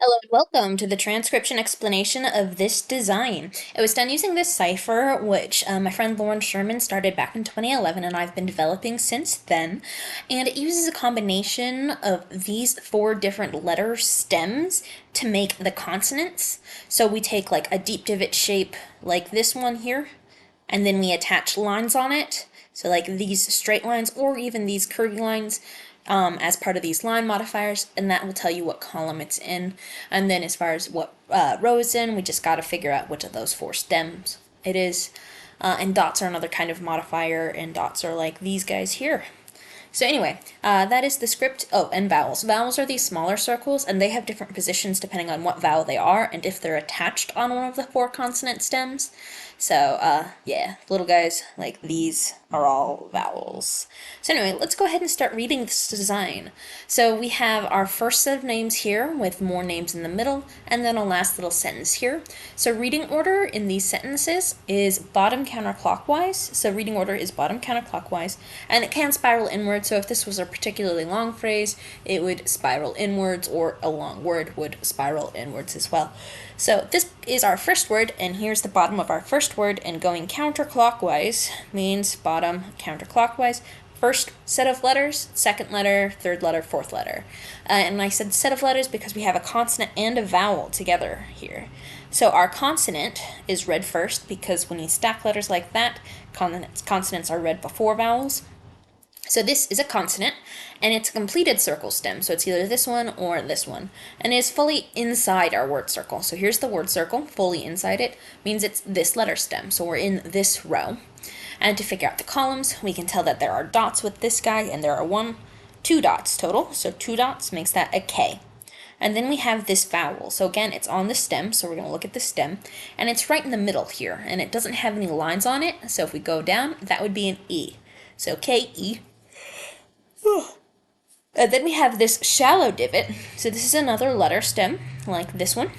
Hello and welcome to the transcription explanation of this design. It was done using this cipher, which my friend Loren Sherman started back in 2011, and I've been developing since then. And it uses a combination of these four different letter stems to make the consonants. So we take like a deep divot shape like this one here, and then we attach lines on it. So like these straight lines or even these curvy lines as part of these line modifiers, and that will tell you what column it's in. And then as far as what row it's in, we just got to figure out which of those four stems it is. And dots are another kind of modifier, and dots are like these guys here. So anyway, that is the script. Oh, and vowels. Vowels are these smaller circles, and they have different positions depending on what vowel they are and if they're attached on one of the four consonant stems. So, yeah, little guys like these are all vowels. So anyway, let's go ahead and start reading this design. So we have our first set of names here with more names in the middle, and then a last little sentence here. So reading order in these sentences is bottom counterclockwise. So reading order is bottom counterclockwise, and it can spiral inward. So if this was a particularly long phrase, it would spiral inwards, or a long word would spiral inwards as well. So this is our first word, and here's the bottom of our first word, and going counterclockwise means bottom counterclockwise. First set of letters, second letter, third letter, fourth letter. And I said set of letters because we have a consonant and a vowel together here. So our consonant is read first because when you stack letters like that, consonants are read before vowels. So this is a consonant, and it's a completed circle stem, so it's either this one or this one, and it is fully inside our word circle. So here's the word circle, fully inside it, means it's this letter stem, so we're in this row. And to figure out the columns, we can tell that there are dots with this guy, and there are two dots total, so 2 dots makes that a K. And then we have this vowel, so again, it's on the stem, so we're going to look at the stem, and it's right in the middle here, and it doesn't have any lines on it, so if we go down, that would be an E. So K-E. Then we have this shallow divot. So this is another letter stem, like this one.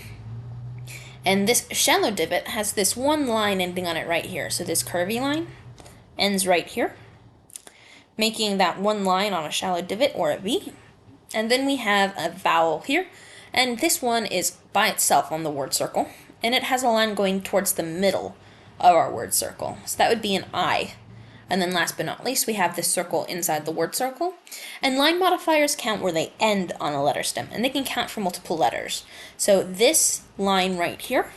And this shallow divot has this one line ending on it right here. So this curvy line ends right here, making that one line on a shallow divot, or a V. And then we have a vowel here. And this one is by itself on the word circle. And it has a line going towards the middle of our word circle. So that would be an I. And then last but not least, we have this circle inside the word circle. And line modifiers count where they end on a letter stem, and they can count for multiple letters. So this line right here,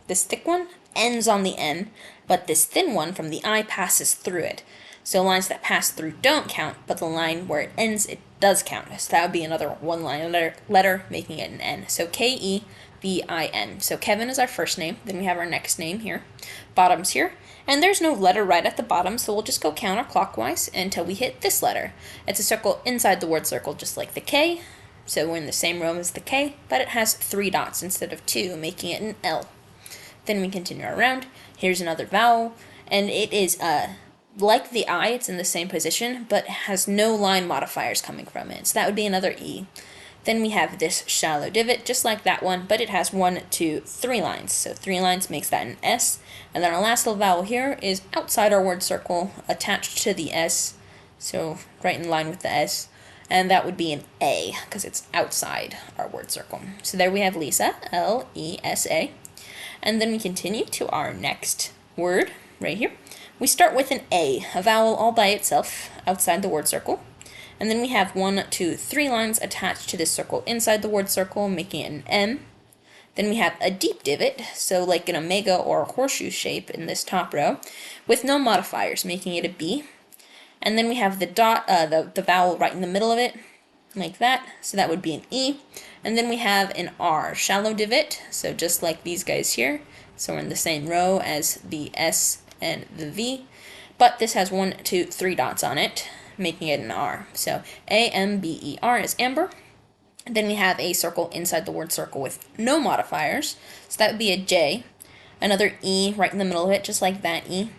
this thick one, ends on the N, but this thin one from the I passes through it. So lines that pass through don't count, but the line where it ends, it does count. So that would be another one line letter making it an N. So K-E-V-I-N. So Kevin is our first name. Then we have our next name here. Bottom's here. And there's no letter right at the bottom, so we'll just go counterclockwise until we hit this letter. It's a circle inside the word circle, just like the K. So we're in the same row as the K, but it has 3 dots instead of 2, making it an L. Then we continue around. Here's another vowel, and it is like the I, it's in the same position, but has no line modifiers coming from it. So that would be another E. Then we have this shallow divot, just like that one, but it has 1, 2, 3 lines. So 3 lines makes that an S. And then our last little vowel here is outside our word circle, attached to the S, so right in line with the S. And that would be an A, because it's outside our word circle. So there we have Lisa, L-E-S-A. And then we continue to our next word, right here. We start with an A vowel all by itself, outside the word circle. And then we have 1, 2, 3 lines attached to this circle inside the word circle, making it an M. Then we have a deep divot, so like an omega or a horseshoe shape in this top row, with no modifiers, making it a B. And then we have the dot, the vowel right in the middle of it, like that, so that would be an E. And then we have an R, shallow divot, so just like these guys here, so we're in the same row as the S and the V, but this has 1, 2, 3 dots on it, making it an R. So A-M-B-E-R is amber. Then we have a circle inside the word circle with no modifiers, so that would be a J. Another E right in the middle of it, just like that E.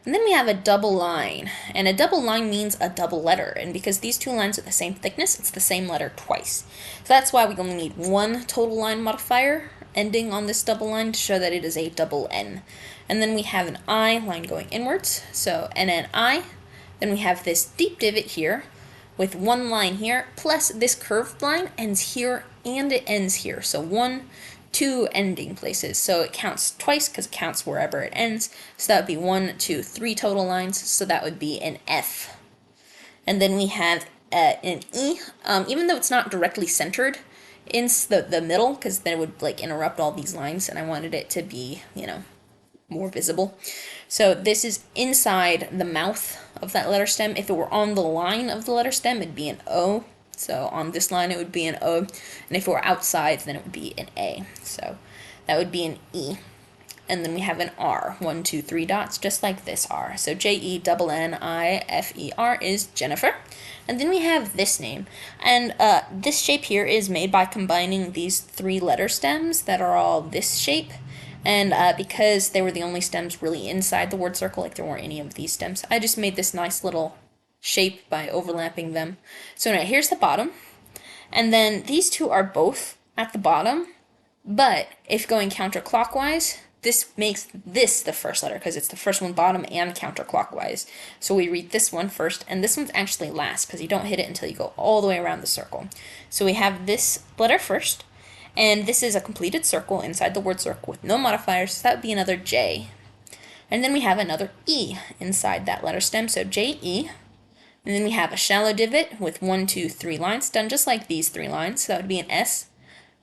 And then we have a double line, and a double line means a double letter, and because these 2 lines are the same thickness, it's the same letter twice. So that's why we only need 1 total line modifier ending on this double line to show that it is a double N. And then we have an I line going inwards, so N-N-I. Then we have this deep divot here with one line here, plus this curved line ends here and it ends here. So 1, 2 ending places. So it counts twice because it counts wherever it ends. So that would be 1, 2, 3 total lines. So that would be an F. And then we have an E, even though it's not directly centered in the middle, because then it would like interrupt all these lines, and I wanted it to be, more visible. So this is inside the mouth of that letter stem. If it were on the line of the letter stem, it'd be an O. So on this line, it would be an O. And if it were outside, then it would be an A. So that would be an E. And then we have an R, 1, 2, 3 dots, just like this R. So Jennifer is Jennifer. And then we have this name. And this shape here is made by combining these 3 letter stems that are all this shape. And because they were the only stems really inside the word circle, like there weren't any of these stems, I just made this nice little shape by overlapping them. So now here's the bottom. And then these two are both at the bottom. But if going counterclockwise, this makes this the first letter because it's the first one bottom and counterclockwise. So we read this one first, and this one's actually last because you don't hit it until you go all the way around the circle. So we have this letter first, and this is a completed circle inside the word circle with no modifiers, so that would be another J. And then we have another E inside that letter stem, so J-E. And then we have a shallow divot with 1, 2, 3 lines, done just like these 3 lines, so that would be an S.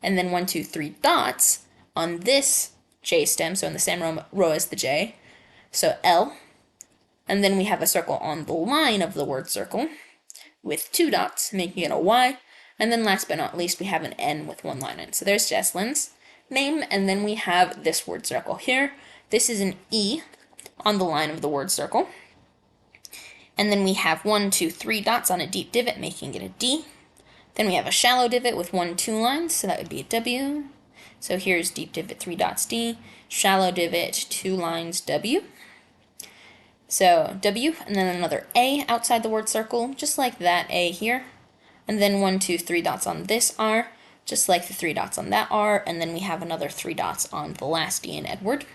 And then 1, 2, 3 dots on this J stem, so in the same row as the J, so L. And then we have a circle on the line of the word circle with 2 dots, making it a Y. And then last but not least, we have an N with 1 line in. So there's Jesslyn's name, and then we have this word circle here. This is an E on the line of the word circle. And then we have 1, 2, 3 dots on a deep divot, making it a D. Then we have a shallow divot with 1, 2 lines, so that would be a W. So here's deep divot, 3 dots, D. Shallow divot, 2 lines, W. So W, and then another A outside the word circle, just like that A here. And then 1, 2, 3 dots on this R, just like the 3 dots on that R. And then we have another 3 dots on the last D in Edward.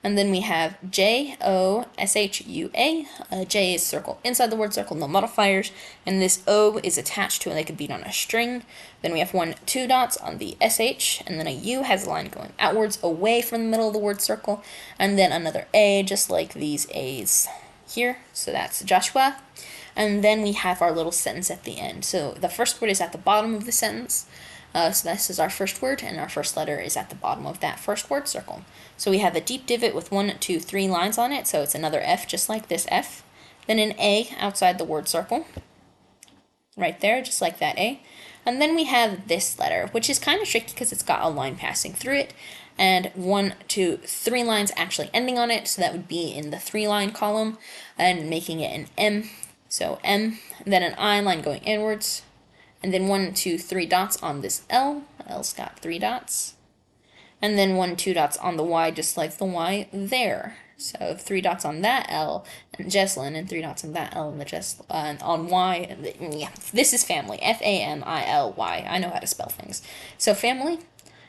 And then we have J-O-S-H-U-A. J is circle inside the word circle, no modifiers. And this O is attached to, and they could be on a string. Then we have 1, 2 dots on the S-H, and then a U has a line going outwards away from the middle of the word circle. And then another A, just like these A's here. So that's Joshua. And then we have our little sentence at the end. So the first word is at the bottom of the sentence. So this is our first word, and our first letter is at the bottom of that first word circle. So we have a deep divot with 1, 2, 3 lines on it, so it's another F, just like this F. Then an A outside the word circle, right there, just like that A. And then we have this letter, which is kind of tricky because it's got a line passing through it, and 1, 2, 3 lines actually ending on it, so that would be in the 3-line column, and making it an M. So M, and then an I line going inwards. And then 1, 2, 3 dots on this L. L's got 3 dots. And then 1, 2 dots on the Y, just like the Y there. So 3 dots on that L and Jesslyn, and 3 dots on that L and the on Y. Yeah, this is family. F-A-M-I-L-Y. I know how to spell things. So family.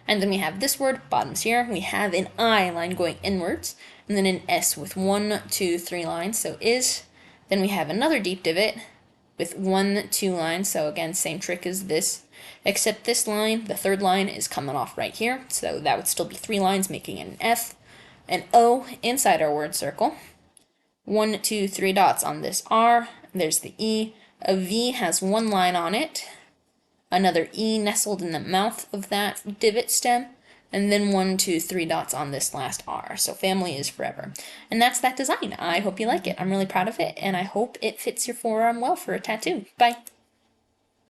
And then we have this word, bottoms here. We have an I line going inwards. And then an S with 1, 2, 3 lines. So is. Then we have another deep divot with 1, 2 lines, so again, same trick as this, except this line, the third line, is coming off right here, so that would still be 3 lines, making it an F, an O inside our word circle, 1, 2, 3 dots on this R, there's the E, a V has 1 line on it, another E nestled in the mouth of that divot stem, and then 1, 2, 3 dots on this last R. So family is forever. And that's that design. I hope you like it. I'm really proud of it, and I hope it fits your forearm well for a tattoo. Bye.